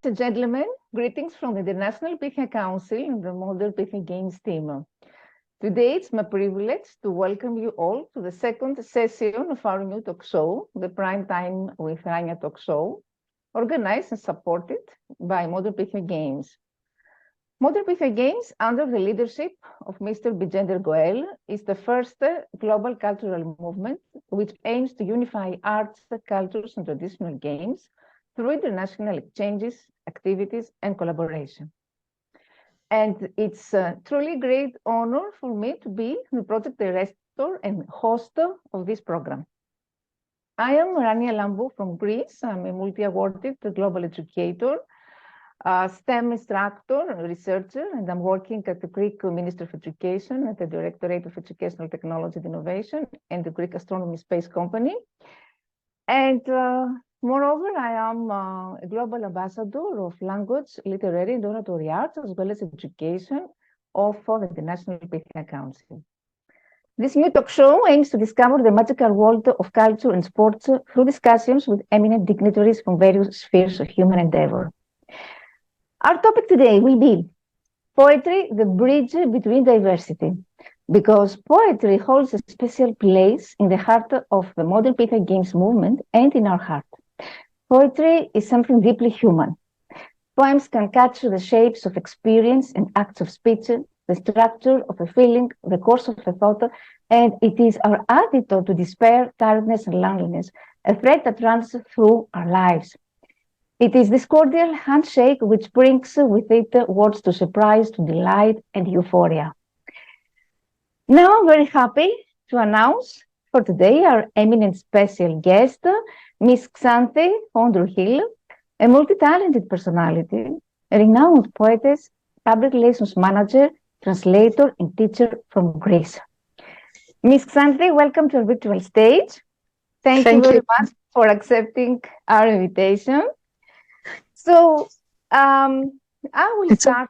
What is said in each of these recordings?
and gentlemen, greetings from the International Pythian Council and the Modern Pythian Games team. Today, it's my privilege to welcome you all to the second session of our new talk show, the Prime Time with Rania talk show, organized and supported by Modern Pythian Games. Modern Pythian Games, under the leadership of Mr. Bijender Goel, is the first global cultural movement which aims to unify arts, cultures, and traditional games through international exchanges, activities, and collaboration. And it's a truly great honor for me to be the project director and host of this program. I am Rania from Greece. I'm a multi-awarded global educator, STEM instructor, researcher, and I'm working at the Greek Ministry of Education at the Directorate of Educational Technology and Innovation and the Greek Astronomy Space Company. And moreover, I am a global ambassador of language, literary, and oratory arts, as well as education of the International Pythian Council. This new talk show aims to discover the magical world of culture and sports through discussions with eminent dignitaries from various spheres of human endeavor. Our topic today will be poetry, the bridge between diversity, because poetry holds a special place in the heart of the Modern Pythian Games movement and in our heart. Poetry is something deeply human. Poems can capture the shapes of experience and acts of speech, the structure of a feeling, the course of a thought, and it is our antidote to despair, tiredness, and loneliness, a thread that runs through our lives. It is this cordial handshake which brings with it words to surprise, to delight, and euphoria. Now I'm very happy to announce for today our eminent special guest, Miss Xanthi Hill, a multi-talented personality, a renowned poetess, public relations manager, translator, and teacher from Greece. Miss Xanthi, welcome to our virtual stage. Thank you very much for accepting our invitation. So I will start.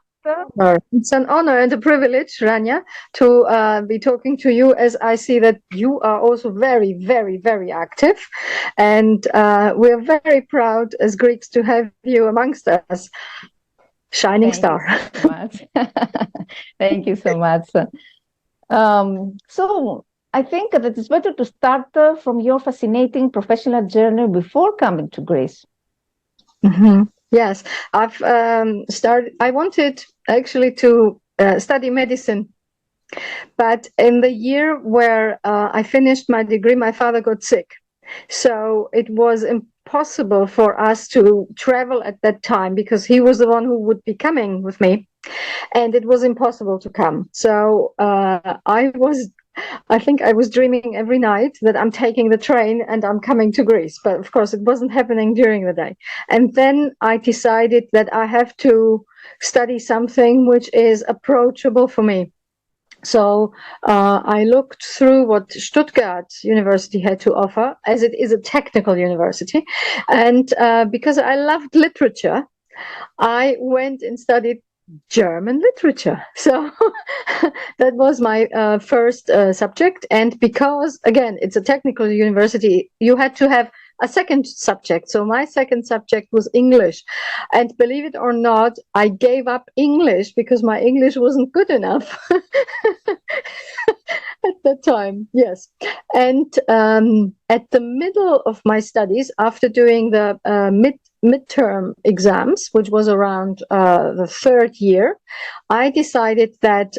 It's an honor and a privilege, Rania, to be talking to you, as I see that you are also very, very, very active. And we're very proud as Greeks to have you amongst us. Shining star. Thank you so much. Thank you so much. So I think that it's better to start from your fascinating professional journey before coming to Greece. Mm-hmm. Yes, I've started. I wanted actually to study medicine, but in the year where I finished my degree, my father got sick. So it was impossible for us to travel at that time because he was the one who would be coming with me, and it was impossible to come. So I think I was dreaming every night that I'm taking the train and I'm coming to Greece. But of course, it wasn't happening during the day. And then I decided that I have to study something which is approachable for me. So I looked through what Stuttgart University had to offer, as it is a technical university. And because I loved literature, I went and studied German literature. So that was my first subject. And because, again, it's a technical university, you had to have a second subject. So my second subject was English. And believe it or not, I gave up English because my English wasn't good enough at that time. Yes. And at the middle of my studies, after doing the midterm exams, which was around the third year, I decided that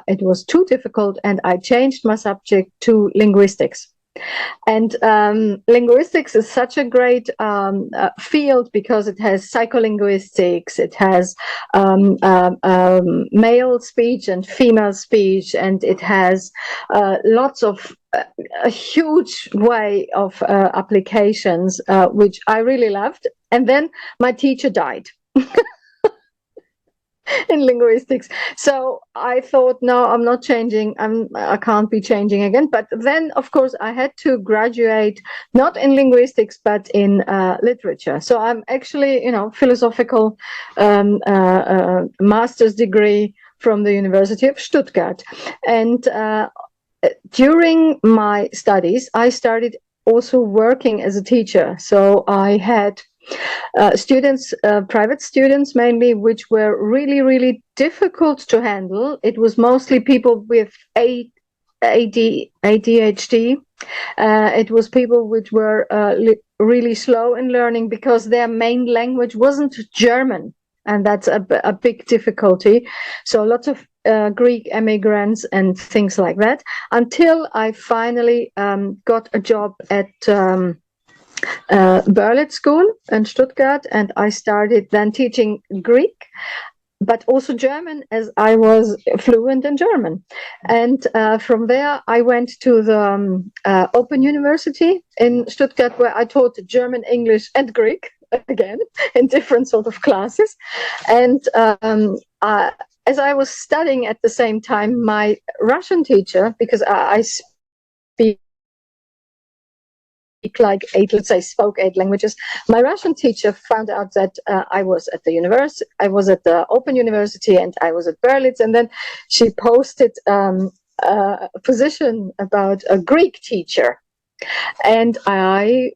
it was too difficult and I changed my subject to linguistics. And linguistics is such a great field because it has psycholinguistics, it has male speech and female speech, and it has lots of a huge way of applications, which I really loved. And then my teacher died. In linguistics. So I thought, no, I'm not changing. I can't be changing again. But then, of course, I had to graduate not in linguistics, but in literature. So I'm actually, philosophical master's degree from the University of Stuttgart. And during my studies, I started also working as a teacher. So I had Students, private students mainly, which were really, really difficult to handle. It was mostly people with ADHD. It was people which were really slow in learning because their main language wasn't German. And that's a big difficulty. So lots of Greek immigrants and things like that, until I finally got a job at Berlitz School in Stuttgart, and I started then teaching Greek, but also German, as I was fluent in German. And from there, I went to the Open University in Stuttgart, where I taught German, English, and Greek, again, in different sort of classes. And as I was studying at the same time, my Russian teacher, because I speak like spoke 8 languages. My Russian teacher found out that I was at the university, I was at the Open University, and I was at Berlitz, and then she posted a position about a Greek teacher, and I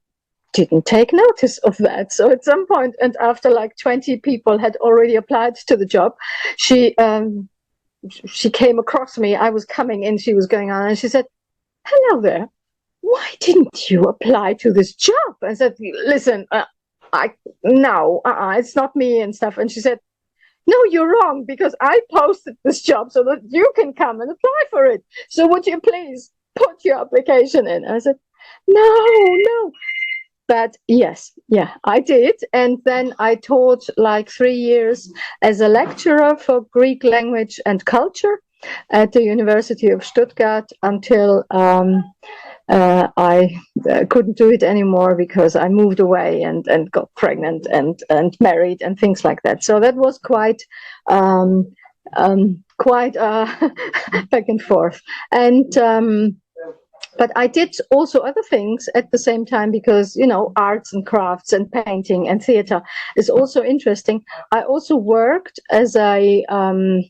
didn't take notice of that. So at some point, and after like 20 people had already applied to the job, she came across me. I was coming in, she was going on, and she said, "Hello there. Why didn't you apply to this job?" I said, "Listen, it's not me," and stuff. And she said, "No, you're wrong, because I posted this job so that you can come and apply for it. So would you please put your application in?" I said, no. But yes, yeah, I did. And then I taught like 3 years as a lecturer for Greek language and culture at the University of Stuttgart until I couldn't do it anymore, because I moved away and got pregnant and married and things like that. So that was quite back and forth. And but I did also other things at the same time, because, you know, arts and crafts and painting and theater is also interesting. I also worked as an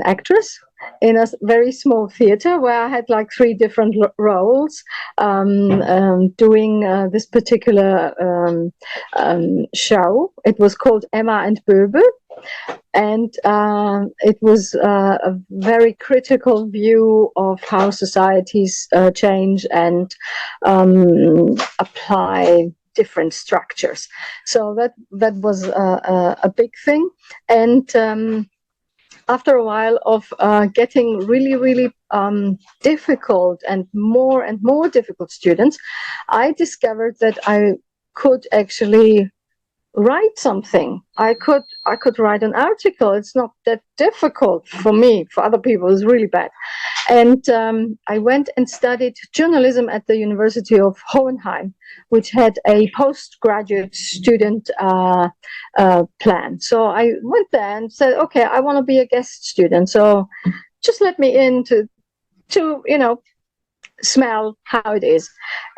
actress in a very small theater, where I had like 3 different roles, doing this particular show. It was called Emma and Böbe. And it was a very critical view of how societies change and apply different structures. So that was a big thing. And after a while of getting really, really difficult and more difficult students, I discovered that I could actually write something. I could write an article. It's not that difficult for me. For other people, it's really bad. And I went and studied journalism at the University of Hohenheim, which had a postgraduate student plan. So I went there and said, "Okay, I want to be a guest student. So just let me in to smell how it is."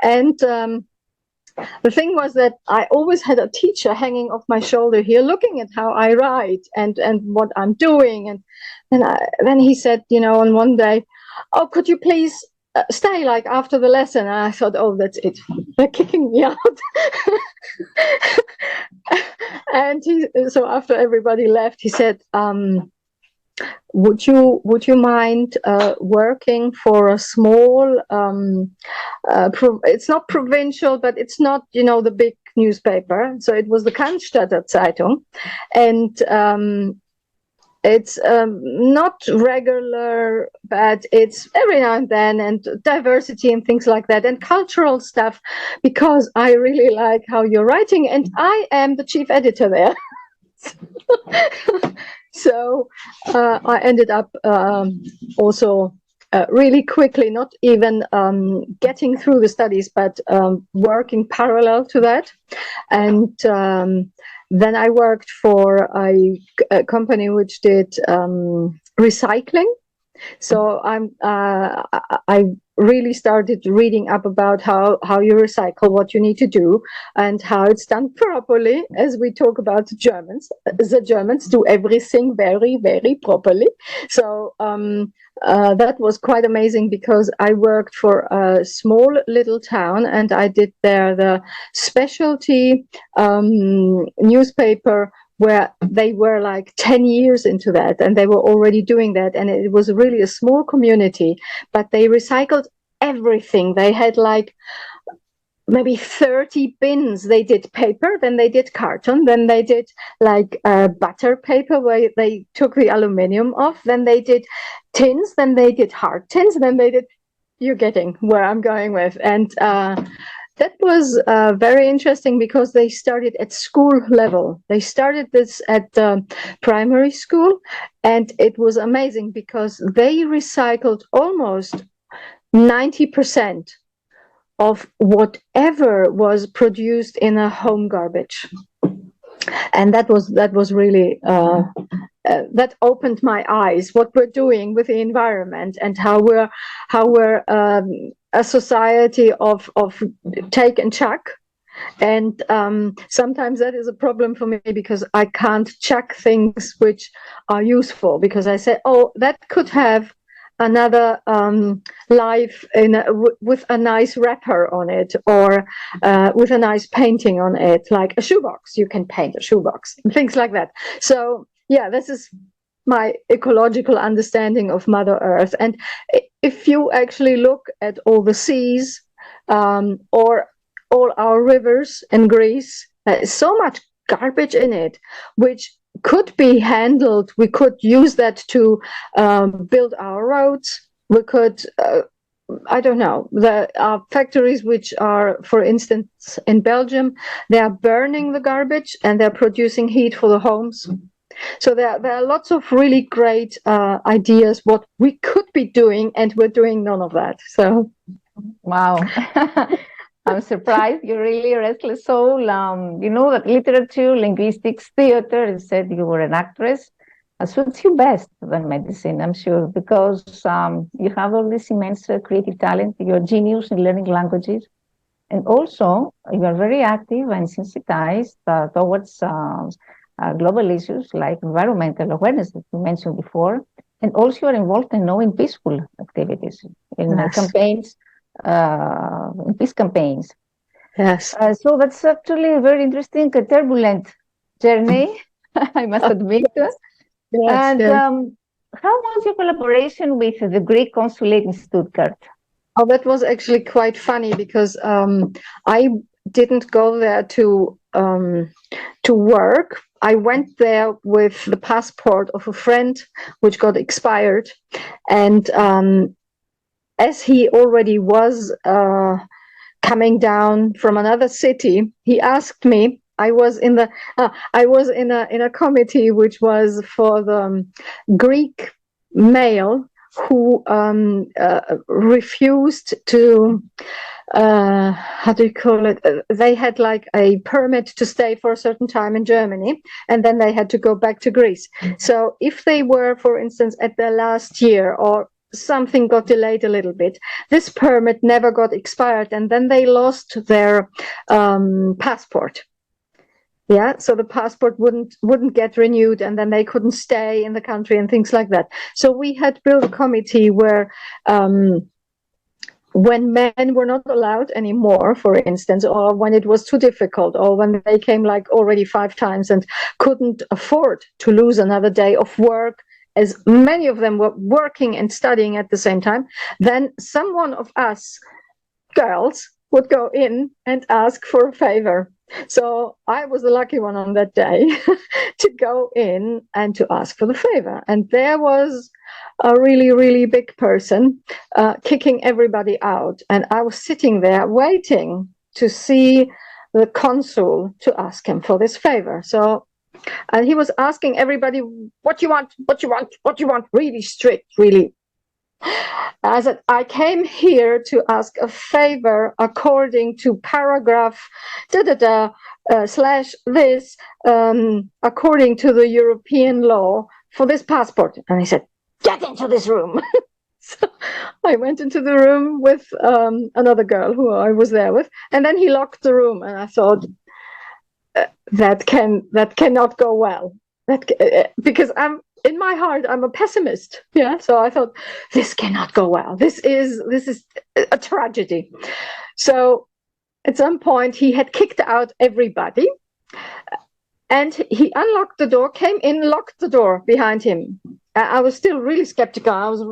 And the thing was that I always had a teacher hanging off my shoulder here, looking at how I write and what I'm doing. And then he said, on one day, "Oh, could you please stay like after the lesson?" And I thought, "Oh, that's it. They're kicking me out." And so after everybody left, he said, would you mind working for a small it's not provincial, but it's not the big newspaper, so it was the Cannstatter Zeitung, and it's not regular, but it's every now and then, and diversity and things like that, and cultural stuff, because I really like how you're writing, and I am the chief editor there." So I ended up also really quickly, not even getting through the studies, but working parallel to that. And then I worked for a company which did recycling. So I really started reading up about how you recycle, what you need to do, and how it's done properly. As we talk about the Germans do everything very, very properly. So that was quite amazing, because I worked for a small little town, and I did there the specialty newspaper, where they were like 10 years into that, and they were already doing that, and it was really a small community, but they recycled everything. They had like maybe 30 bins. They did paper, then they did carton, then they did like butter paper, where they took the aluminum off, then they did tins, then they did hard tins, then they did, you're getting where I'm going with. And that was very interesting, because they started at school level. They started this at primary school, and it was amazing, because they recycled almost 90% of whatever was produced in a home garbage. And that was really that opened my eyes, what we're doing with the environment, and how we're a society of take and chuck. And sometimes that is a problem for me, because I can't chuck things which are useful, because I say, oh, that could have another life with a nice wrapper on it, or with a nice painting on it, like a shoebox. You can paint a shoebox and things like that. So yeah, this is my ecological understanding of Mother Earth. And if you actually look at all the seas, or all our rivers in Greece, there is so much garbage in it, which could be handled. We could use that to build our roads. We could, I don't know, there are factories which are, for instance, in Belgium, they are burning the garbage and they're producing heat for the homes. So there are lots of really great ideas what we could be doing, and we're doing none of that. So, wow. I'm surprised. You're really a restless soul. You know that literature, linguistics, theater, you said you were an actress, suits you best than medicine, I'm sure, because you have all this immense creative talent. You're a genius in learning languages. And also, you are very active and sensitized towards global issues like environmental awareness that you mentioned before. And also, you're involved in knowing peaceful activities, in campaigns, in peace campaigns. Yes. So that's actually a very interesting, turbulent journey, I must admit. Yes, And yes. how was your collaboration with the Greek consulate in Stuttgart? Oh, that was actually quite funny, because I didn't go there to work. I went there with the passport of a friend, which got expired, and as he already was coming down from another city, he asked me. I was in a committee which was for the Greek male who refused to, how do you call it? They had like a permit to stay for a certain time in Germany, and then they had to go back to Greece. So if they were, for instance, at their last year, or something got delayed a little bit, this permit never got expired, and then they lost their passport. Yeah, so the passport wouldn't get renewed, and then they couldn't stay in the country and things like that. So we had built a committee where when men were not allowed anymore, for instance, or when it was too difficult, or when they came like already 5 times and couldn't afford to lose another day of work, as many of them were working and studying at the same time, then someone of us girls would go in and ask for a favor. So I was the lucky one on that day to go in and to ask for the favor. And there was a really, really big person kicking everybody out. And I was sitting there waiting to see the consul to ask him for this favor. So, and he was asking everybody, what you want, really strict, really. I said, I came here to ask a favor according to paragraph slash this, according to the European law for this passport. And he said, get into this room. So I went into the room with another girl who I was there with, and then he locked the room, and I thought that cannot go well. Because I'm in my heart, I'm a pessimist. Yeah, so I thought this cannot go well. This is a tragedy. So at some point, he had kicked out everybody, and he unlocked the door, came in, locked the door behind him. I was still really skeptical. I was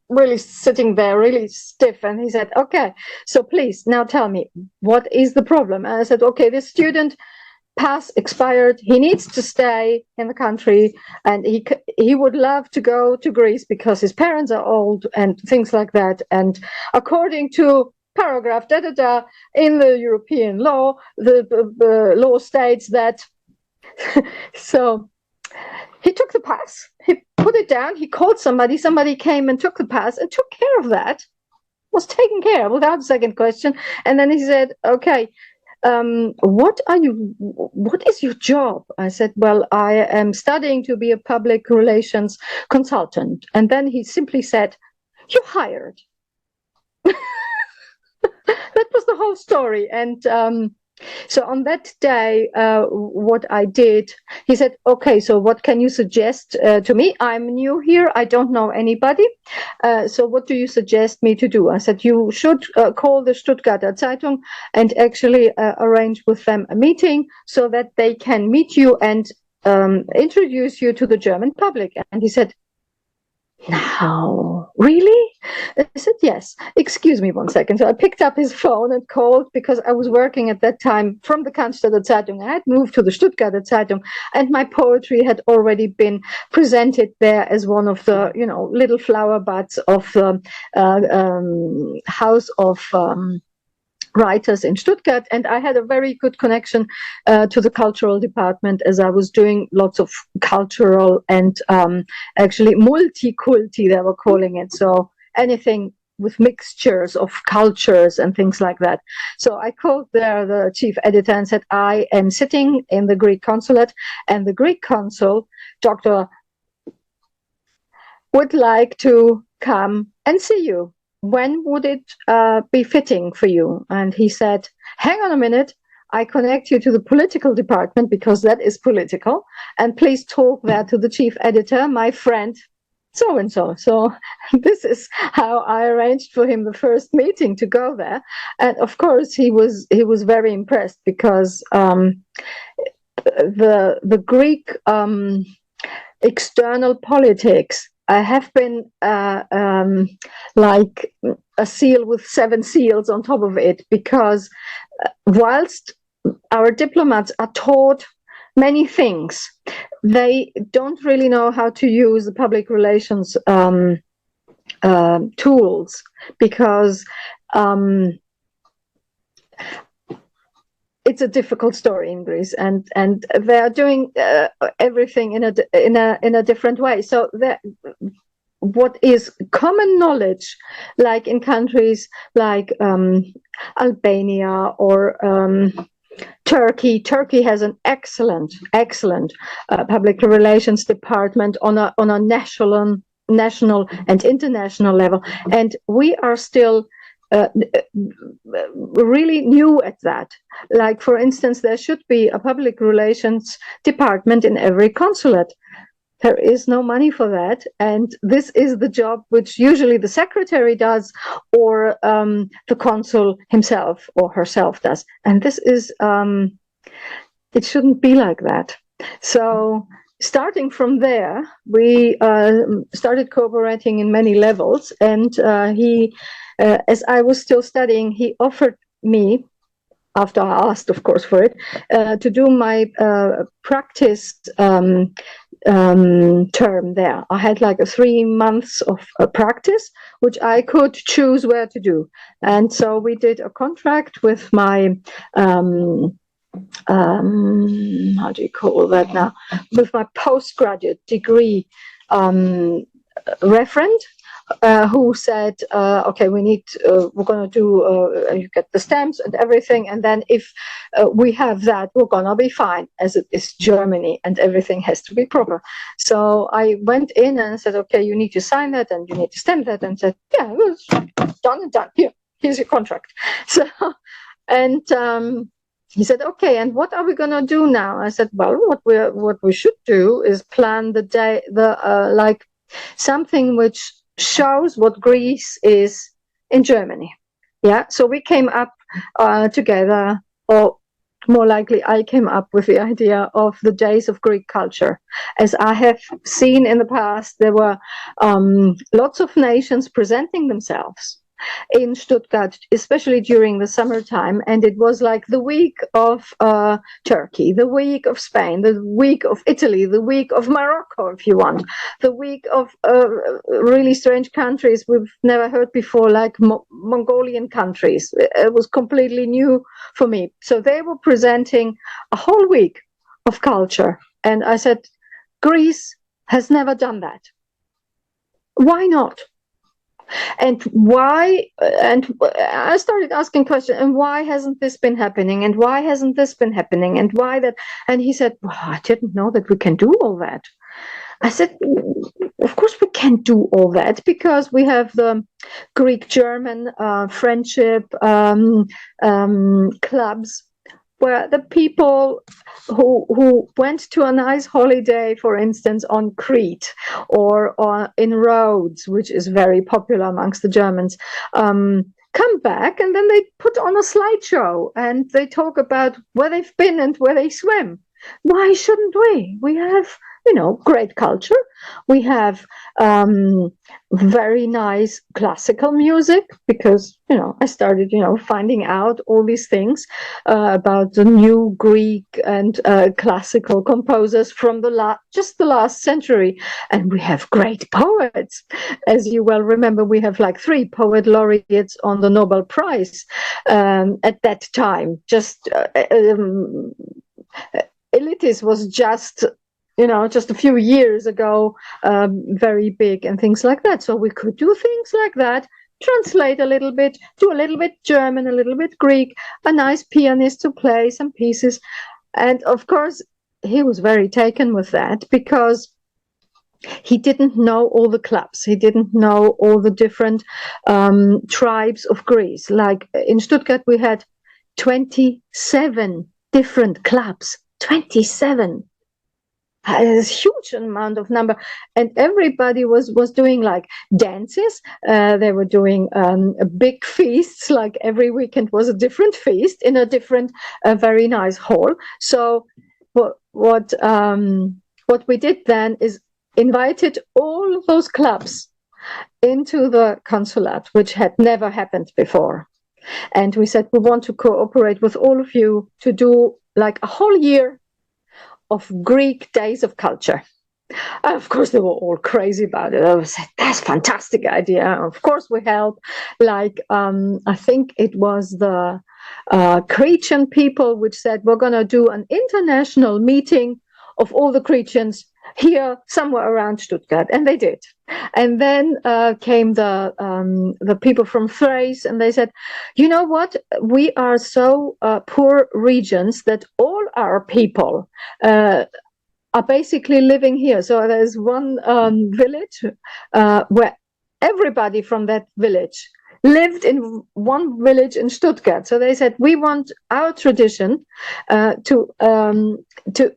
really sitting there, really stiff. And he said, okay, so please now tell me, what is the problem? And I said, okay, this student pass expired. He needs to stay in the country, and he would love to go to Greece because his parents are old and things like that. And according to paragraph in the European law, the law states that. So he took the pass, he put it down, he called somebody came and took the pass and took care of that, was taken care of without a second question. And then he said, okay, what is your job? I said, well, I am studying to be a public relations consultant. And then he simply said, you're hired. That was the whole story. And so on that day, what I did, he said, okay, so what can you suggest to me? I'm new here. I don't know anybody. So what do you suggest me to do? I said, you should call the Stuttgarter Zeitung and actually arrange with them a meeting so that they can meet you and introduce you to the German public. And he said, no, really? I said, yes. Excuse me 1 second. So I picked up his phone and called, because I was working at that time from the Cannstatter Zeitung. I had moved to the Stuttgarter Zeitung, and my poetry had already been presented there as one of the, little flower buds of the house of writers in Stuttgart. And I had a very good connection to the cultural department, as I was doing lots of cultural and actually multi-culti, they were calling it. So anything with mixtures of cultures and things like that. So I called there the chief editor and said, I am sitting in the Greek consulate, and the Greek consul, Dr. would like to come and see you. When would it be fitting for you? And he said, hang on a minute, I connect you to the political department, because that is political, and please talk there to the chief editor, my friend so-and-so. So this is how I arranged for him the first meeting to go there. And of course he was very impressed, because the Greek external politics have been like a seal with 7 seals on top of it, because whilst our diplomats are taught many things, they don't really know how to use the public relations tools, because it's a difficult story in Greece, and they are doing everything in a different way. So what is common knowledge, like in countries like Albania or Turkey. Turkey has an excellent public relations department on a national and international level, and we are still really new at that. Like, for instance, there should be a public relations department in every consulate. There is no money for that, and this is the job which usually the secretary does, or the consul himself or herself does. And this is, it shouldn't be like that. So starting from there, we started cooperating in many levels, and he, as I was still studying, he offered me, after I asked, of course, for it, to do my practice term there. I had like 3 months of practice, which I could choose where to do. And so we did a contract with my, how do you call that now? With my postgraduate degree referent, who said, okay, we're going to do, you get the stamps and everything, and then if we have that, we're going to be fine, as it is Germany, and everything has to be proper. So I went in and said, okay, you need to sign that, and you need to stamp that, and said, yeah, it was done and done. Here's your contract. So, and he said, okay, and what are we going to do now? I said, well, what we should do is plan the day, like something which shows what Greece is in Germany. Yeah, so we came up together, or more likely I came up with the idea of the days of Greek culture. As I have seen in the past, there were lots of nations presenting themselves in Stuttgart, especially during the summertime, and it was like the week of Turkey, the week of Spain, the week of Italy, the week of Morocco, if you want, the week of really strange countries we've never heard before, like Mongolian countries. It was completely new for me. So they were presenting a whole week of culture, and I said, Greece has never done that. Why not? And why? And I started asking questions. And why hasn't this been happening? And why hasn't this been happening? And why that? And he said, well, I didn't know that we can do all that. I said, of course we can do all that, because we have the Greek-German friendship clubs, where the people who went to a nice holiday, for instance, on Crete or in Rhodes, which is very popular amongst the Germans, come back, and then they put on a slideshow and they talk about where they've been and where they swim. Why shouldn't we? We have, great culture. We have very nice classical music, because, I started, finding out all these things about the new Greek and classical composers from the last century. And we have great poets. As you well remember, we have like 3 poet laureates on the Nobel Prize at that time. Elitis was just a few years ago, very big and things like that. So we could do things like that, translate a little bit, do a little bit German, a little bit Greek, a nice pianist to play some pieces. And of course, he was very taken with that, because he didn't know all the clubs. He didn't know all the different tribes of Greece. Like in Stuttgart, we had 27 different clubs. 27. A huge amount of number, and everybody was doing like dances. They were doing big feasts. Like every weekend was a different feast in a different, very nice hall. So what we did then is invited all of those clubs into the consulate, which had never happened before. And we said, we want to cooperate with all of you to do like a whole year of Greek days of culture. And of course, they were all crazy about it. I said, that's a fantastic idea. Of course, we help. Like, I think it was the Cretan people which said, we're going to do an international meeting of all the Cretans here somewhere around Stuttgart. And they did. And then came the people from Thrace, and they said, you know what? We are so poor regions that all our people are basically living here. So there's one village where everybody from that village lived in one village in Stuttgart. So they said, we want our tradition to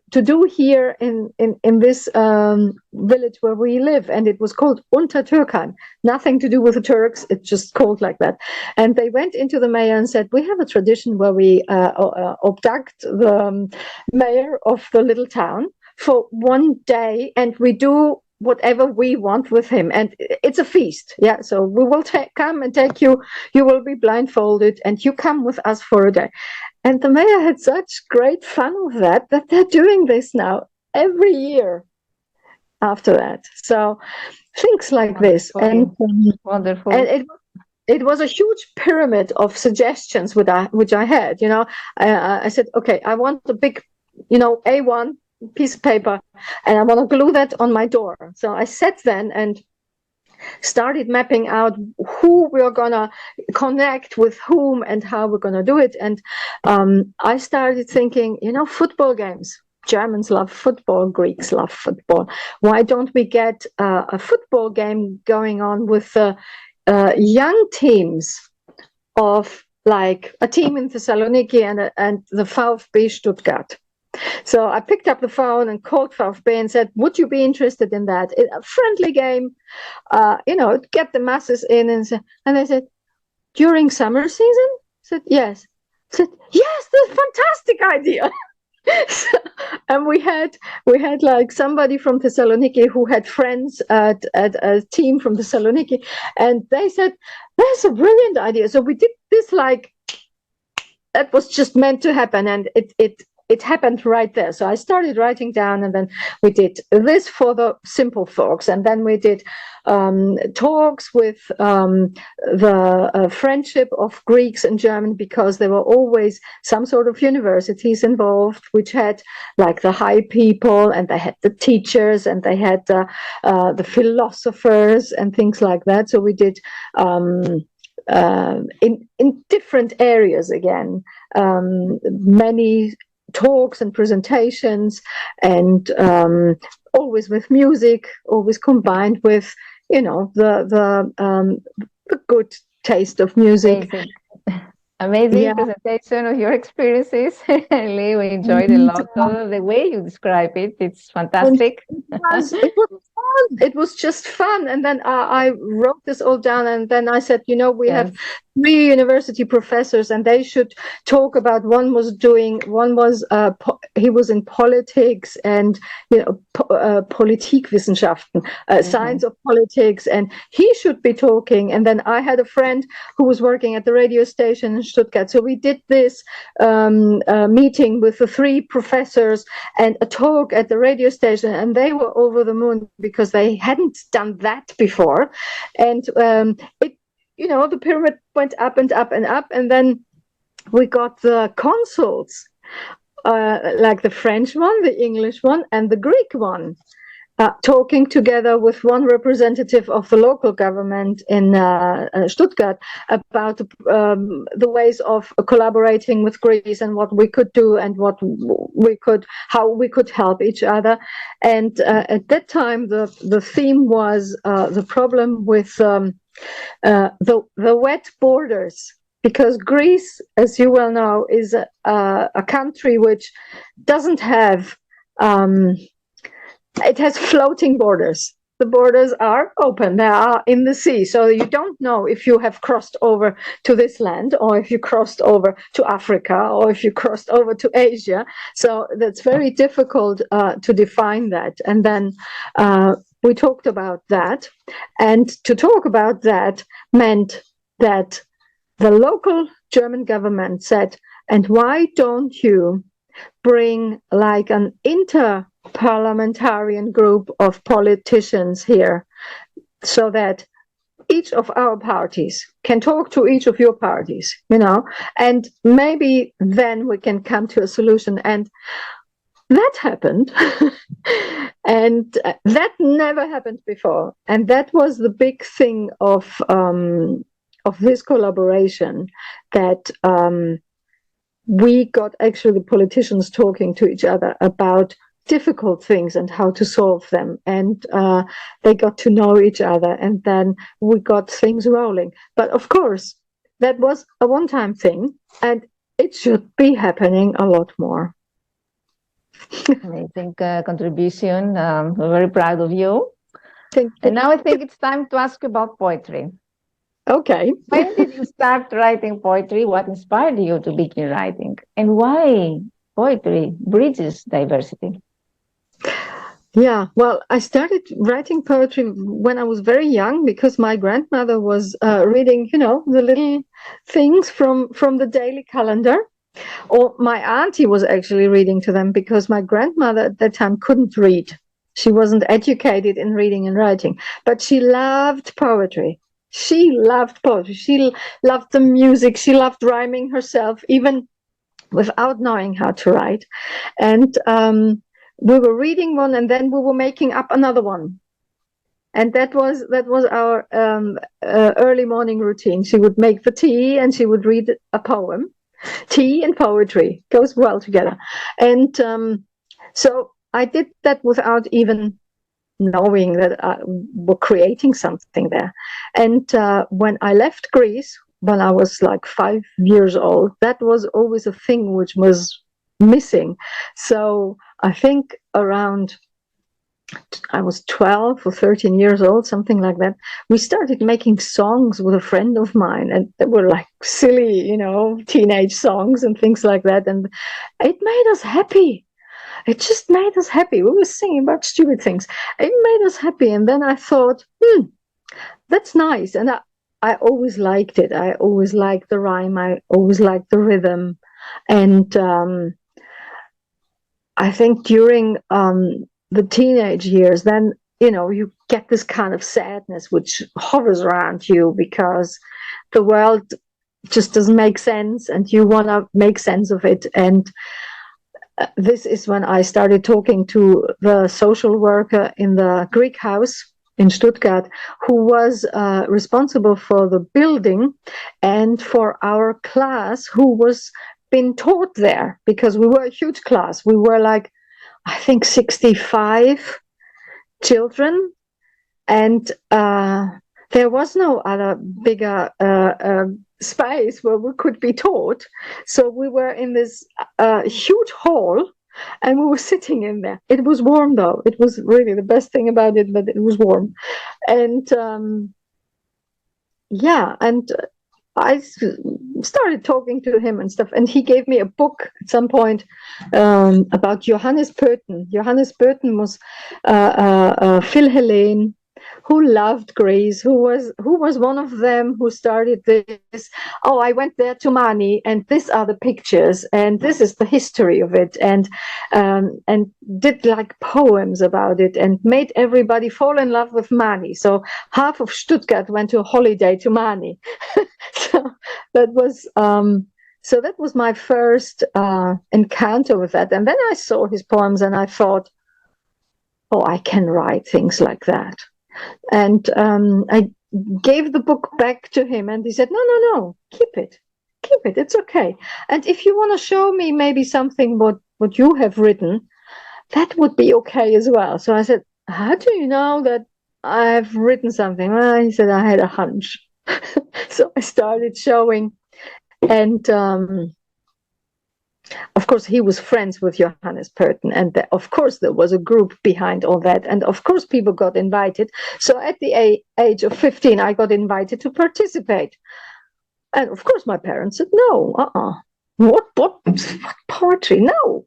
do here in this village where we live. And it was called Untertürkheim. Nothing to do with the Turks. It's just called like that. And they went into the mayor and said, we have a tradition where we abduct the mayor of the little town for one day, and we do whatever we want with him, and it's a feast. Yeah, so we will come and take you. You will be blindfolded, and you come with us for a day. And the mayor had such great fun with that they're doing this now every year after that. So things like this, and wonderful. And it was a huge pyramid of suggestions which I had. I said, okay, I want a big, A1 piece of paper, and I want to glue that on my door. So I sat then and started mapping out who we are gonna connect with whom and how we're gonna do it. And I started thinking, football games. Germans love football, Greeks love football. Why don't we get a football game going on with young teams of like a team in Thessaloniki and the VfB Stuttgart? So I picked up the phone and called VfB and said, would you be interested in that? A friendly game, get the masses in. And they said, during summer season? I said, yes. I said, yes, that's a fantastic idea. And we had like somebody from Thessaloniki who had friends at a team from Thessaloniki, and they said, that's a brilliant idea. So we did this, like, that was just meant to happen, and it happened right there. So I started writing down, and then we did this for the simple folks, and then we did talks with the friendship of Greeks and German, because there were always some sort of universities involved, which had like the high people, and they had the teachers, and they had the philosophers and things like that. So we did in different areas again, many talks and presentations, and always with music, always combined with the good taste of music. Amazing presentation of your experiences. Really, we enjoyed a lot of the way you describe it. It's fantastic. It was fun. It was just fun. And then I wrote this all down, and then I said, we have 3 university professors, and they should talk about, one was he was in politics and Politikwissenschaften, science of politics, and he should be talking. And then I had a friend who was working at the radio station in Stuttgart. So we did this meeting with the 3 professors and a talk at the radio station, and they were over the moon because they hadn't done that before. And the pyramid went up and up and up, and then we got the consuls, like the French one, the English one, and the Greek one, talking together with one representative of the local government in Stuttgart about the ways of collaborating with Greece and what we could do and how we could help each other. And at that time, the theme was the problem with the wet borders, because Greece, as you well know, is a country which doesn't have, it has floating borders. The borders are open, they are in the sea, so you don't know if you have crossed over to this land, or if you crossed over to Africa, or if you crossed over to Asia. So that's very difficult to define that. And then we talked about that, and to talk about that meant that the local German government said, and why don't you bring like an inter-parliamentarian group of politicians here, so that each of our parties can talk to each of your parties, and maybe then we can come to a solution. And that happened. And that never happened before. And that was the big thing of this collaboration, that we got actually the politicians talking to each other about difficult things and how to solve them. And they got to know each other, and then we got things rolling. But of course, that was a one-time thing, and it should be happening a lot more. Amazing contribution. We're very proud of you. Thank you. And now I think it's time to ask you about poetry. Okay. When did you start writing poetry? What inspired you to begin writing? And why poetry bridges diversity? Yeah, well, I started writing poetry when I was very young, because my grandmother was reading, the little things from the daily calendar. Or my auntie was actually reading to them, because my grandmother at that time couldn't read. She wasn't educated in reading and writing, but she loved poetry. She loved poetry. She loved the music. She loved rhyming herself, even without knowing how to write. And we were reading one, and then we were making up another one. And that was our early morning routine. She would make the tea and she would read a poem. Tea and poetry goes well together. And so I did that without even knowing that we're creating something there. And when I left Greece, when I was like 5 years old, that was always a thing which was missing. So I think around I was 12 or 13 years old, something like that. We started making songs with a friend of mine, and they were like silly, teenage songs and things like that. And it made us happy. It just made us happy. We were singing about stupid things. It made us happy. And then I thought, that's nice. And I always liked it. I always liked the rhyme. I always liked the rhythm. And I think during the teenage years, then, you get this kind of sadness which hovers around you because the world just doesn't make sense and you want to make sense of it. And this is when I started talking to the social worker in the Greek house in Stuttgart, who was responsible for the building and for our class who was been taught there, because we were a huge class. We were like, I think 65 children, and there was no other bigger space where we could be taught. So we were in this huge hall, and we were sitting in there. It was warm, though. It was really the best thing about it, but it was warm. And and I started talking to him and stuff, and he gave me a book at some point about Johannes Pöten. Johannes Pöten was Philhellene, who loved Greece, who was one of them who started this. Oh, I went there to Mani, and these are the pictures, and this is the history of it, and did like poems about it, and made everybody fall in love with Mani. So half of Stuttgart went to a holiday to Mani. So that was my first encounter with that. And then I saw his poems, and I thought, oh, I can write things like that. And I gave the book back to him, and he said, no, keep it, it's okay. And if you want to show me maybe something what you have written, that would be okay as well. So I said, how do you know that I've written something? Well, he said, I had a hunch. So I started showing, and of course he was friends with Johannes Pöten, and of course there was a group behind all that, and of course people got invited. So at the age of 15 I got invited to participate, and of course my parents said no. What poetry? No.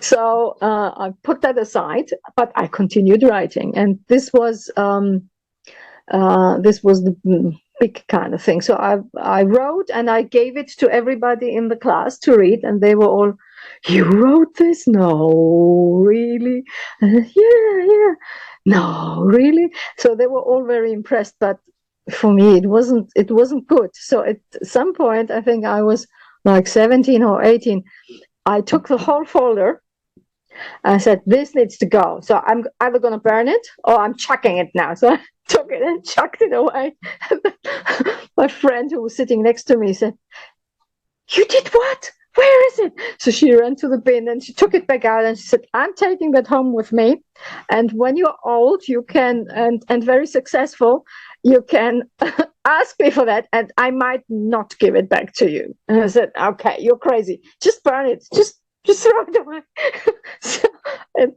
So I put that aside, but I continued writing, and this was the big kind of thing. So I wrote, and I gave it to everybody in the class to read, and they were all, you wrote this? No, really? Yeah. No, really? So they were all very impressed, but for me it wasn't good. So at some point, I think I was like 17 or 18, I took the whole folder. I said, this needs to go. So I'm either going to burn it or I'm chucking it now. So I took it and chucked it away. My friend who was sitting next to me said, you did what? Where is it? So she ran to the bin and she took it back out, and she said, I'm taking that home with me. And when you're old, you can, and very successful, you can ask me for that, and I might not give it back to you. And I said, okay, you're crazy. Just burn it. Just throw it away. So, and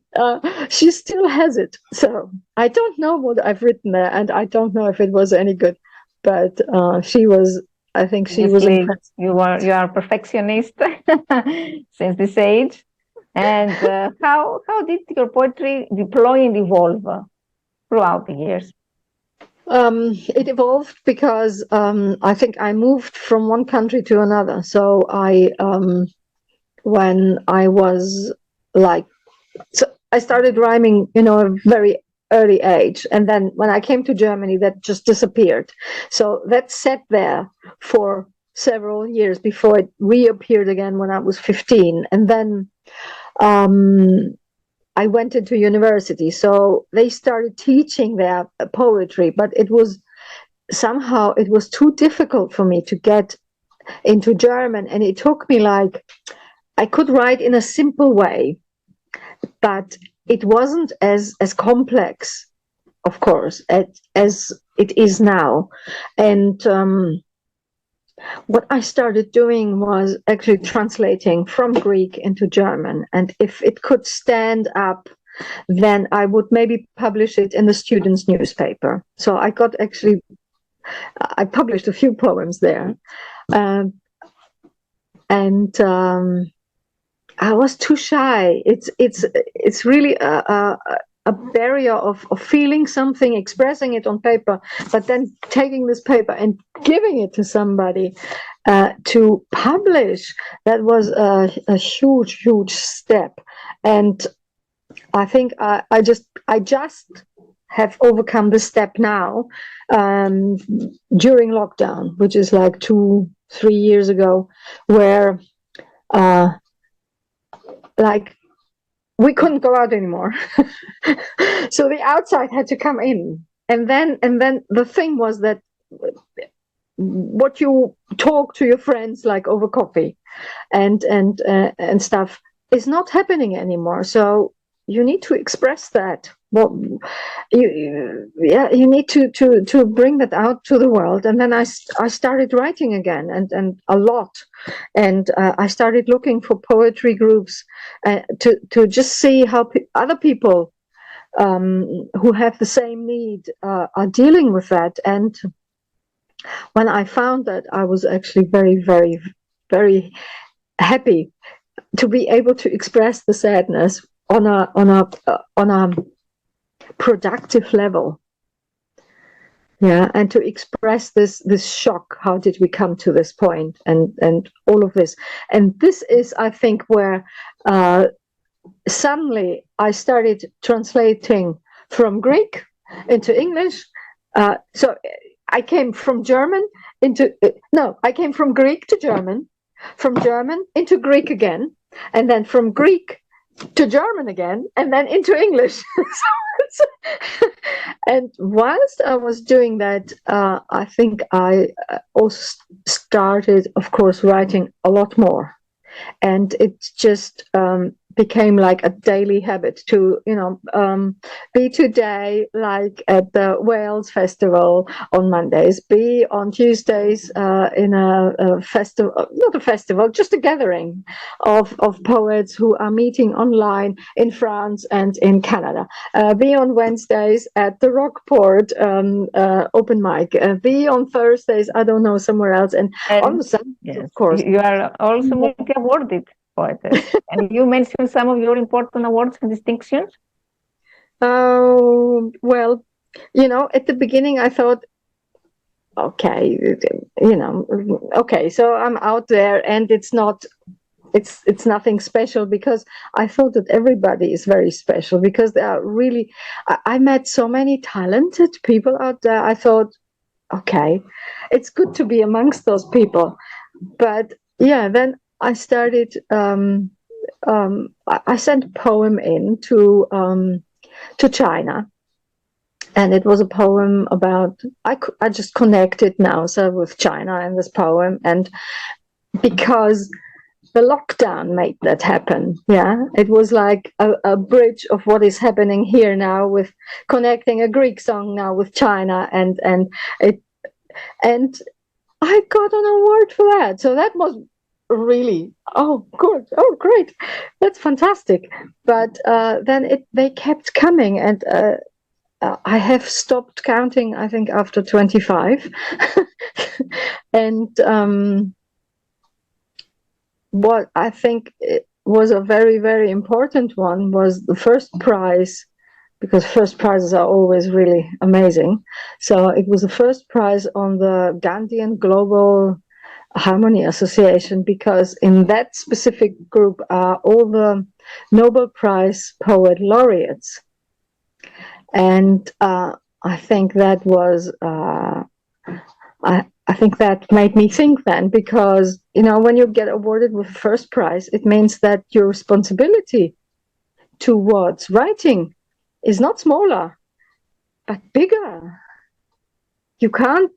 she still has it. So I don't know what I've written there, and I don't know if it was any good, but she was, I think she was impressed. You are a perfectionist since this age. And how did your poetry deploy and evolve throughout the years? It evolved because I think I moved from one country to another. So when I was so I started rhyming, at a very early age. And then when I came to Germany, that just disappeared. So that sat there for several years before it reappeared again when I was 15. And then I went into university, so they started teaching their poetry, but it was too difficult for me to get into German, and it took me like, I could write in a simple way, but it wasn't as complex, of course, as it is now. And what I started doing was actually translating from Greek into German, and if it could stand up, then I would maybe publish it in the students' newspaper. So I published a few poems there. And I was too shy. It's really a barrier of feeling something, expressing it on paper, but then taking this paper and giving it to somebody to publish. That was a huge step, and I think I just have overcome this step now during lockdown, which is like 2-3 years ago, where like we couldn't go out anymore. So the outside had to come in. And then the thing was that what you talk to your friends like over coffee and stuff is not happening anymore. So you need to express that. Well, you need to bring that out to the world. And then I started writing again, and a lot. And I started looking for poetry groups to just see how other people who have the same need are dealing with that. And when I found that, I was actually very, very, very happy to be able to express the sadness on a productive level. Yeah, and to express this shock. How did we come to this point? And all of this. And this is, I think, where suddenly I started translating from Greek into English. So I came from I came from Greek to German, from German into Greek again, and then from Greek to German again, and then into English. And whilst I was doing that, I think I also started, of course, writing a lot more. And it just became like a daily habit to, be today like at the Wales Festival on Mondays, be on Tuesdays in a festival, not a festival, just a gathering of poets who are meeting online in France and in Canada, be on Wednesdays at the Rockport open mic, be on Thursdays, I don't know, somewhere else, and on the Sundays, yes, of course. You are also multi-awarded poetess. And you mentioned some of your important awards and distinctions. Oh, well, at the beginning I thought, okay, okay, so I'm out there and it's nothing special, because I thought that everybody is very special, because they are really, I met so many talented people out there. I thought, okay, it's good to be amongst those people. But yeah, then I started, I sent a poem in to China, and it was a poem about, I just connected now with China and this poem, and because the lockdown made that happen. Yeah, it was like a bridge of what is happening here now, with connecting a Greek song now with China, and I got an award for that. So that was really, oh, good, oh, great, that's fantastic. But then they kept coming, and I have stopped counting, I think, after 25. And what I think was a very, very important one was the first prize, because first prizes are always really amazing. So it was the first prize on the Gandhian Global Harmony Association, because in that specific group are all the Nobel Prize poet laureates. And I think that was, I think that made me think then, because, when you get awarded with first prize, it means that your responsibility towards writing is not smaller, but bigger. You're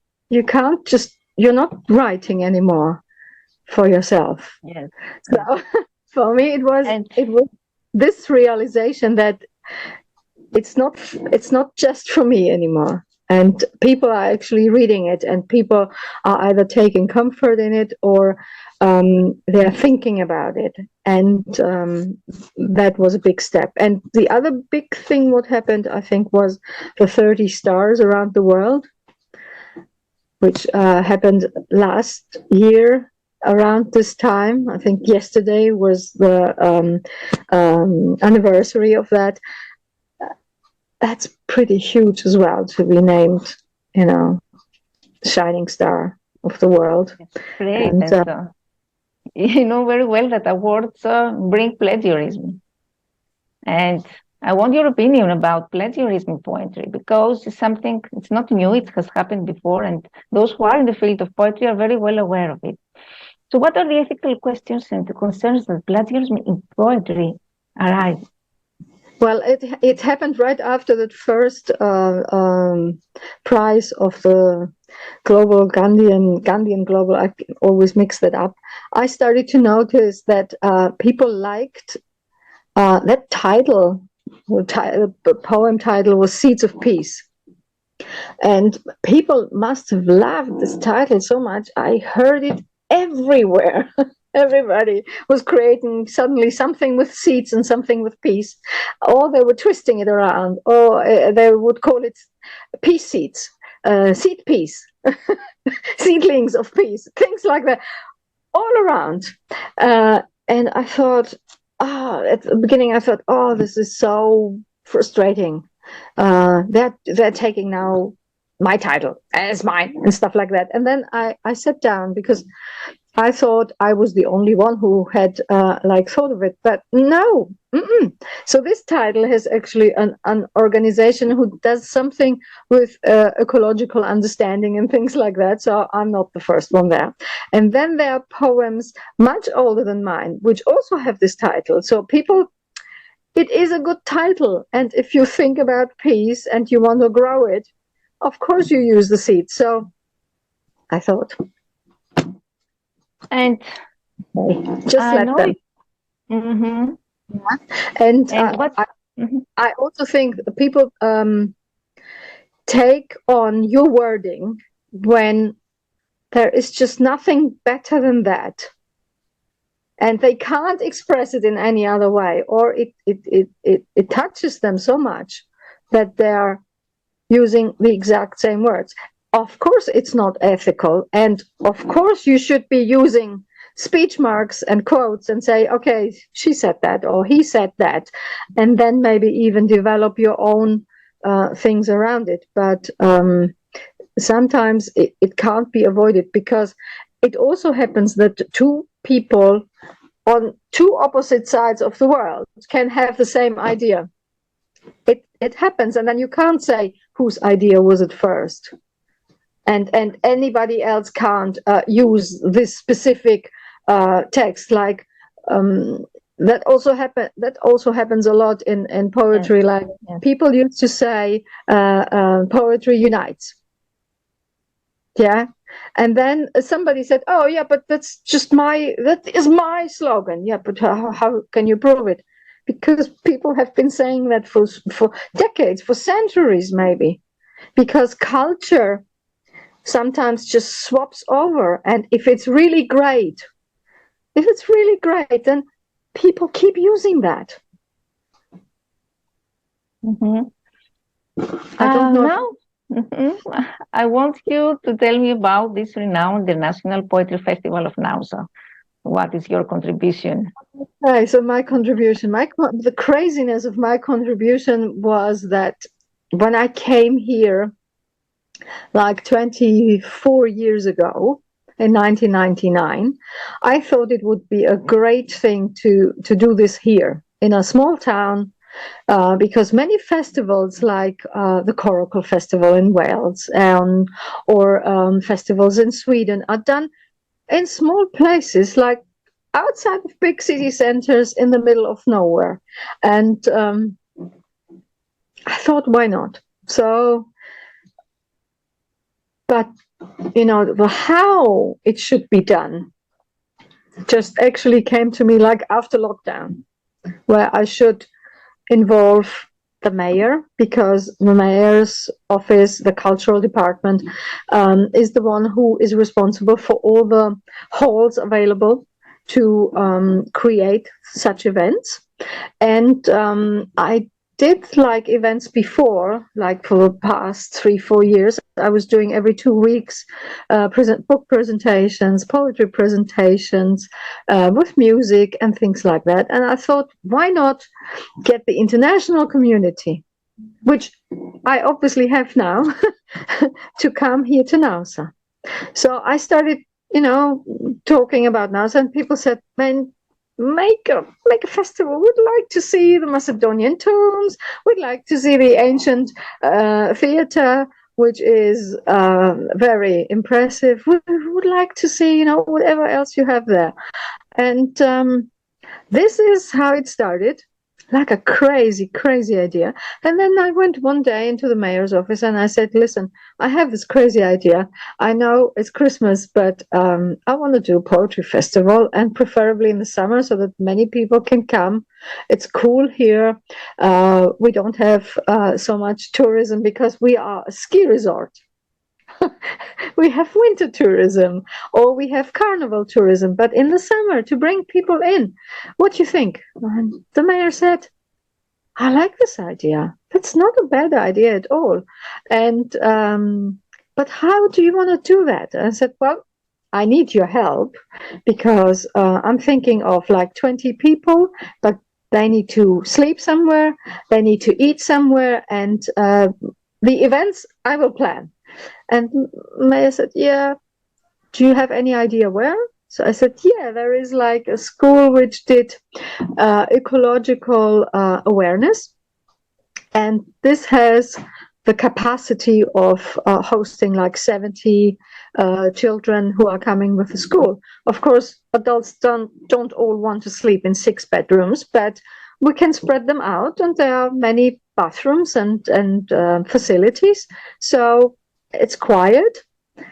not writing anymore for yourself. Yes. So for me, it was this realization that it's not just for me anymore. And people are actually reading it, and people are either taking comfort in it or they're thinking about it. And that was a big step. And the other big thing what happened, I think, was the 30 stars around the world, which happened last year around this time. I think yesterday was the anniversary of that. That's pretty huge as well, to be named, shining star of the world. Great. And, you know very well that awards bring plagiarism. And I want your opinion about plagiarism in poetry, because it's not new, it has happened before, and those who are in the field of poetry are very well aware of it. So what are the ethical questions and the concerns that plagiarism in poetry arise? Well, it happened right after the first prize of the global Gandhian global. I always mix that up. I started to notice that people liked that title. The poem title was "Seeds of Peace," and people must have loved this title so much. I heard it everywhere. Everybody was creating suddenly something with seeds and something with peace, or they were twisting it around, or they would call it peace seeds, seed peace, seedlings of peace, things like that, all around. And I thought, at the beginning, I thought, this is so frustrating. They're taking now my title as mine and stuff like that. And then I sat down, because I thought I was the only one who had thought of it, but no. So this title has actually an organization who does something with ecological understanding and things like that. So I'm not the first one there. And then there are poems much older than mine, which also have this title. So it is a good title. And if you think about peace and you want to grow it, of course you use the seed. So I thought. And just let them. Mm-hmm. Yeah. And I also think people take on your wording when there is just nothing better than that, and they can't express it in any other way, or it touches them so much that they're using the exact same words. Of course, it's not ethical. And of course, you should be using speech marks and quotes and say, okay, she said that or he said that. And then maybe even develop your own things around it. But sometimes it can't be avoided, because it also happens that two people on two opposite sides of the world can have the same idea. It happens. And then you can't say whose idea was it first. And anybody else can't use this specific text. Like that also happens a lot in poetry. Yes. Like people used to say, poetry unites. Yeah, and then somebody said, "Oh, yeah, but that is my slogan." Yeah, but how can you prove it? Because people have been saying that for decades, for centuries, maybe. Because culture sometimes just swaps over, and if it's really great, then people keep using that. Mm-hmm. I don't know. Now, I want you to tell me about this renowned International Poetry Festival of Nausea. What is your contribution? Okay, so my contribution, the craziness of my contribution was that when I came here, like 24 years ago, in 1999, I thought it would be a great thing to do this here in a small town, because many festivals like the Coracle Festival in Wales or festivals in Sweden are done in small places like outside of big city centers in the middle of nowhere. And I thought, why not? So, but the how it should be done just actually came to me like after lockdown, where I should involve the mayor, because the mayor's office, the cultural department, is the one who is responsible for all the halls available to create such events. And I did like events before, like for the past 3-4 years. I was doing every 2 weeks book presentations, poetry presentations, with music and things like that. And I thought, why not get the international community, which I obviously have now, to come here to Nausa. So I started, talking about Nausa, and people said, man, make a festival. We'd like to see the Macedonian tombs. We'd like to see the ancient theater, which is very impressive. We would like to see, whatever else you have there. And this is how it started, like a crazy, crazy idea. And then I went one day into the mayor's office and I said, listen, I have this crazy idea. I know it's Christmas, but I want to do a poetry festival, and preferably in the summer so that many people can come. It's cool here. We don't have so much tourism because we are a ski resort. We have winter tourism, or we have carnival tourism, but in the summer, to bring people in, what do you think? And the mayor said, I like this idea. That's not a bad idea at all. And but how do you want to do that? And I said, well, I need your help, because I'm thinking of like 20 people, but they need to sleep somewhere, they need to eat somewhere, and the events I will plan. And Maya said, yeah, do you have any idea where? So I said, yeah, there is like a school which did ecological awareness. And this has the capacity of hosting like 70 children who are coming with the school. Of course, adults don't all want to sleep in 6 bedrooms, but we can spread them out, and there are many bathrooms and facilities. So it's quiet,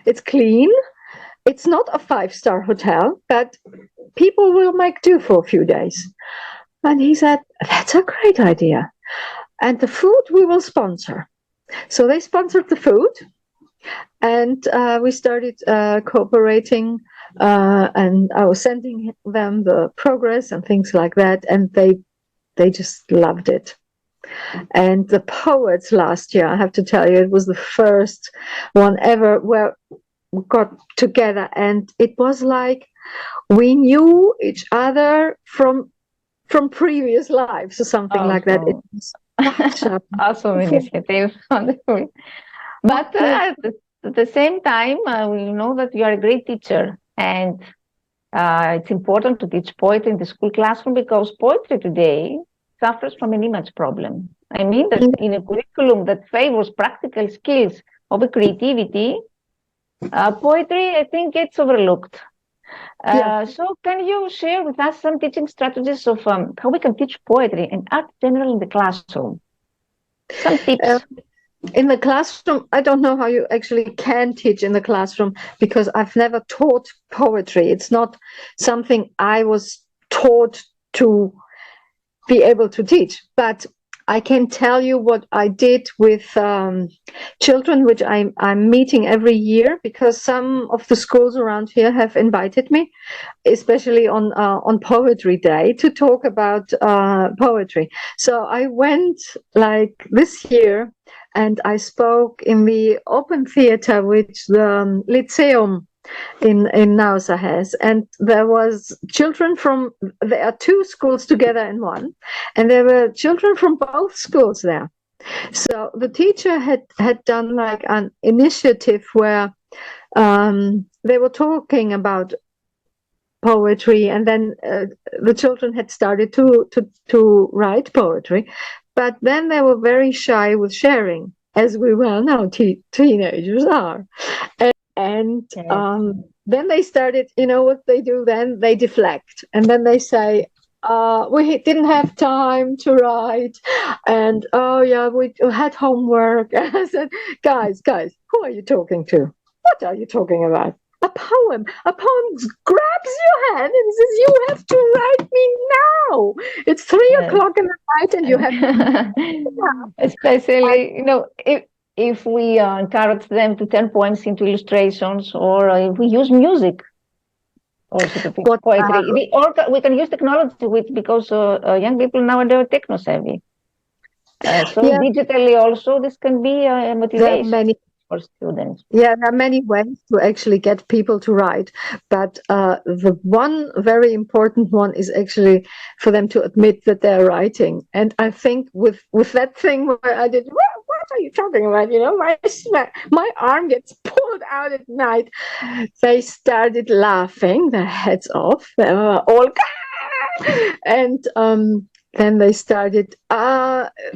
it's clean, it's not a 5-star hotel, but people will make do for a few days. And he said, that's a great idea. And the food we will sponsor. So they sponsored the food, and we started cooperating, and I was sending them the progress and things like that, and they just loved it. And the poets last year, I have to tell you, it was the first one ever where we got together, and it was like we knew each other from previous lives or something like that. It was awesome initiative, wonderful. But at the same time, we know that you are a great teacher, and it's important to teach poetry in the school classroom, because poetry today suffers from an image problem. I mean that in a curriculum that favors practical skills of creativity, poetry, I think, gets overlooked. So can you share with us some teaching strategies of how we can teach poetry and art general in the classroom? Some tips. In the classroom, I don't know how you actually can teach in the classroom, because I've never taught poetry. It's not something I was taught to be able to teach, but I can tell you what I did with children, which I'm meeting every year, because some of the schools around here have invited me, especially on Poetry Day, to talk about poetry. So I went like this year, and I spoke in the open theater, which the Lyceum in Nausa has, and there are 2 schools together in one, and there were children from both schools there. So the teacher had done like an initiative where they were talking about poetry, and then the children had started to write poetry, but then they were very shy with sharing, as we well know teenagers are. And And Yes. then they started, you know what they do then? They deflect. And then they say, we didn't have time to write. And oh, yeah, we had homework. And I said, guys, who are you talking to? What are you talking about? A poem. A poem grabs your hand and says, you have to write me now. It's 3 o'clock in the night and you have to. Especially, if we encourage them to turn poems into illustrations, or if we use music also to teach poetry. Or we can use technology because young people now are techno savvy. So Yeah, digitally also, this can be a there are motivation many. for students. Yeah, there are many ways to actually get people to write, but the one very important one is actually for them to admit that they're writing. And I think with that thing where I did, what are you talking about? You know, my arm gets pulled out at night. They started laughing their heads off. They were all, and then they started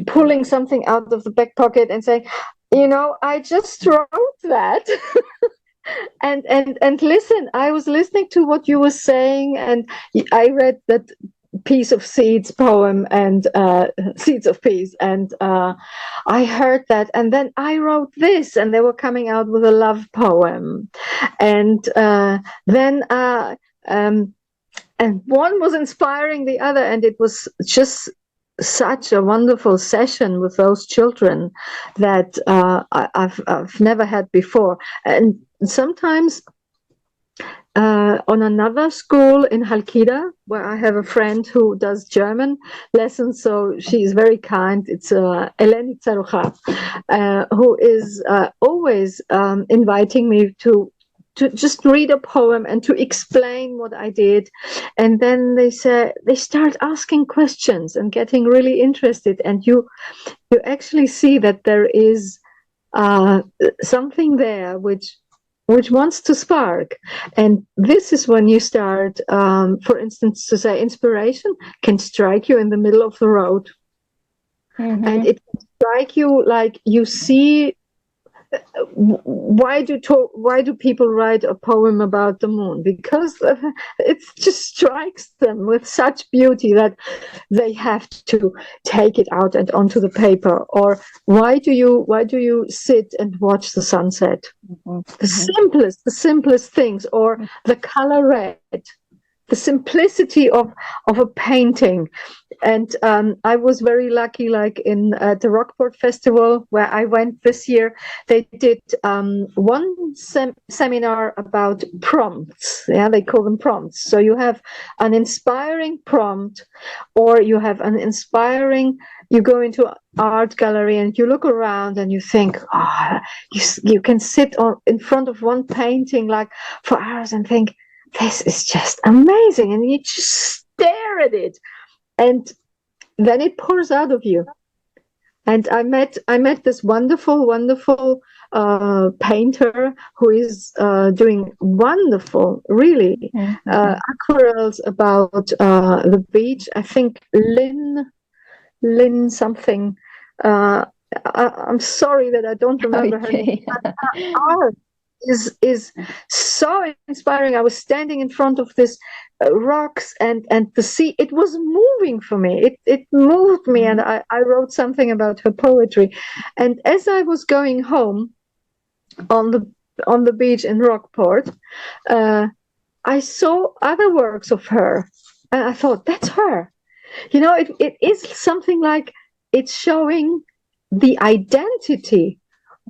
pulling something out of the back pocket and saying, you know, I just wrote that. and listen, I was listening to what you were saying, and I read that Piece of Seeds poem and Seeds of Peace, and I heard that, and then I wrote this, and they were coming out with a love poem, and then and one was inspiring the other, and it was just such a wonderful session with those children that I've never had before. And sometimes on another school in Halkida, where I have a friend who does German lessons, so she is very kind. It's Eleni Tsarucha, who is always inviting me to just read a poem and to explain what I did. And then they start asking questions and getting really interested. And you actually see that there is something there which wants to spark. And this is when you start, for instance, to say inspiration can strike you in the middle of the road. Mm-hmm. And it can strike you like you see, why do people write a poem about the moon? Because it just strikes them with such beauty that they have to take it out and onto the paper. Or why do you sit and watch the sunset? Mm-hmm. The simplest things. Or the color red, the simplicity of a painting. And I was very lucky, like in the Rockport Festival where I went this year, they did one seminar about prompts. Yeah, they call them prompts. So you have an inspiring prompt, or you have an inspiring, you go into an art gallery and you look around and you think, you can sit in front of one painting like for hours and think, this is just amazing. And you just stare at it. And then it pours out of you. And I met this wonderful painter who is doing wonderful, really, aquarelles about the beach. I think Lynn something. I'm sorry that I don't remember her name. Art is so inspiring. I was standing in front of this rocks and the sea. It was moving for me. It moved me, and I wrote something about her poetry. And as I was going home on the beach in Rockport, I saw other works of her, and I thought, that's her. You know, it is something like it's showing the identity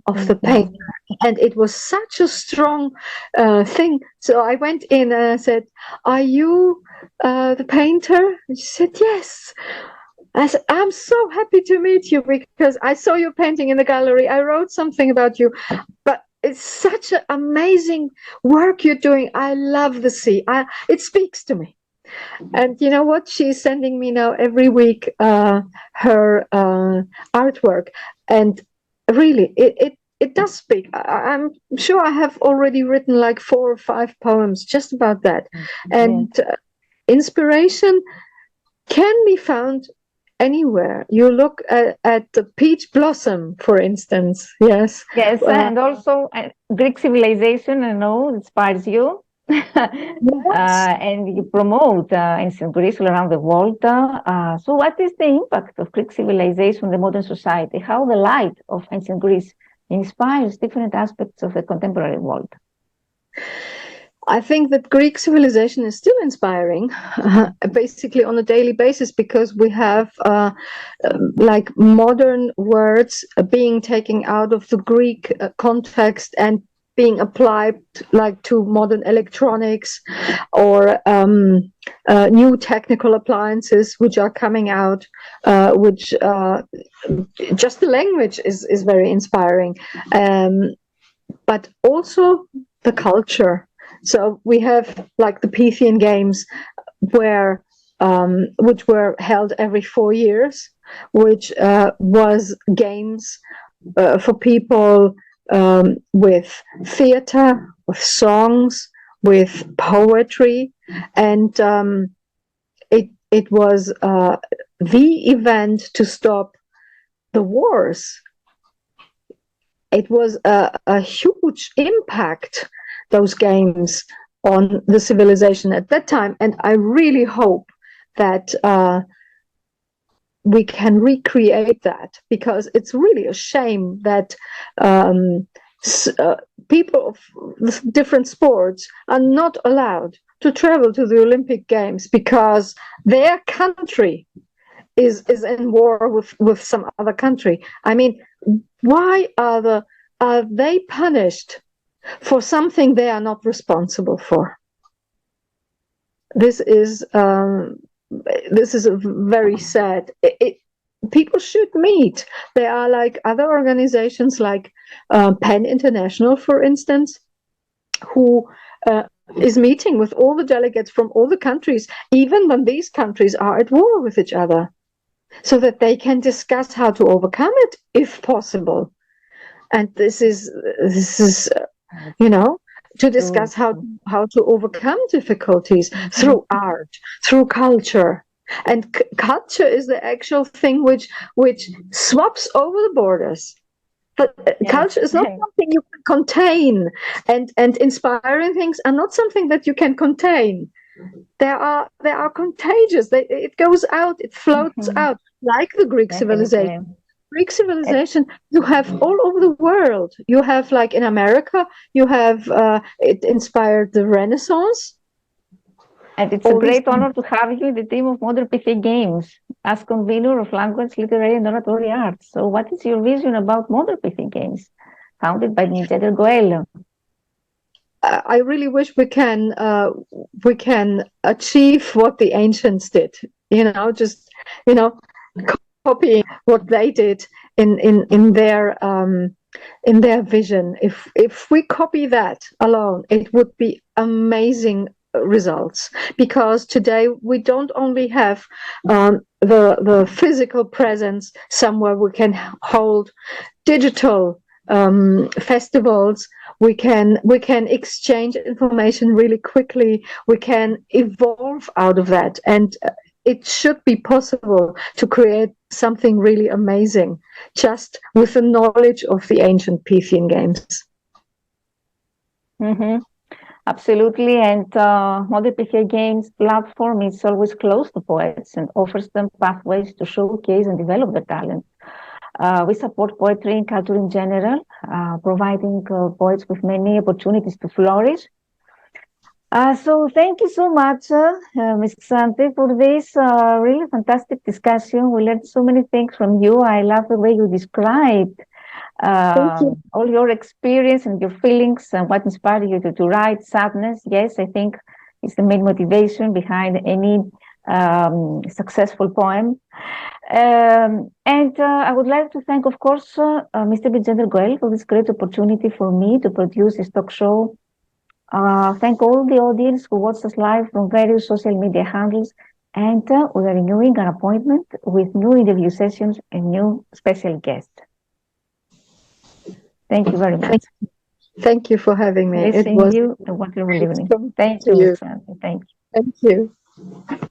of the painter, and it was such a strong thing. So I went in and I said, are you the painter? And she said, yes. I said, I'm so happy to meet you because I saw your painting in the gallery. I wrote something about you, but it's such an amazing work you're doing. I love the sea. It speaks to me. And you know what? She's sending me now every week her artwork, and really, it does speak. I'm sure I have already written like 4 or 5 poems just about that. And inspiration can be found anywhere. You look at the peach blossom, for instance. Yes. Yes, and also Greek civilization, I know, inspires you. Yes. And you promote ancient Greece all around the world. So, what is the impact of Greek civilization on the modern society? How the light of ancient Greece inspires different aspects of the contemporary world? I think that Greek civilization is still inspiring, basically on a daily basis, because we have like modern words being taken out of the Greek context and being applied like to modern electronics or new technical appliances which are coming out, which just the language is very inspiring, but also the culture. So we have like the Pythian Games, where which were held every 4 years, which was games for people with theater, with songs, with poetry, and it was the event to stop the wars. It was a huge impact, those games, on the civilization at that time. And I really hope that we can recreate that, because it's really a shame that people of different sports are not allowed to travel to the Olympic Games because their country is in war with some other country. I mean, why are they punished for something they are not responsible for? This is very sad. People should meet. There are like other organizations like PEN International, for instance, who is meeting with all the delegates from all the countries, even when these countries are at war with each other, so that they can discuss how to overcome it, if possible. And this is to discuss how to overcome difficulties through art, through culture. And culture is the actual thing which swaps over the borders. But culture is not something you can contain, and inspiring things are not something that you can contain. They are contagious. It goes out, it floats out, like the Greek civilization. Greek civilization you have all over the world. You have, like in America, you have it inspired the Renaissance. And it's a great honor to have you in the team of Modern Pythian Games as convener of language, literary, and oratory arts. So what is your vision about Modern Pythian Games, founded by Ginger Goel? I really wish we can achieve what the ancients did. Just copying what they did in their vision. If we copy that alone, it would be amazing results, because today we don't only have the physical presence somewhere we can hold digital festivals. We can exchange information really quickly. We can evolve out of that, and it should be possible to create something really amazing just with the knowledge of the ancient Pythian games. Absolutely, and Modern Pythian Games platform is always close to poets and offers them pathways to showcase and develop their talent. We support poetry and culture in general, providing poets with many opportunities to flourish. So thank you so much, Ms. Xanthi, for this really fantastic discussion. We learned so many things from you. I love the way you described all your experience and your feelings and what inspired you to write. Sadness, yes, I think is the main motivation behind any successful poem. And I would like to thank, of course, Mr. Bigender Goel for this great opportunity for me to produce this talk show. Thank all the audience who watched us live from various social media handles, and we are renewing our appointment with new interview sessions and new special guests. Thank you very much. Thank you for having me. Wishing you a wonderful evening. Thank you, Ms. Xanthi. Thank you. Thank you.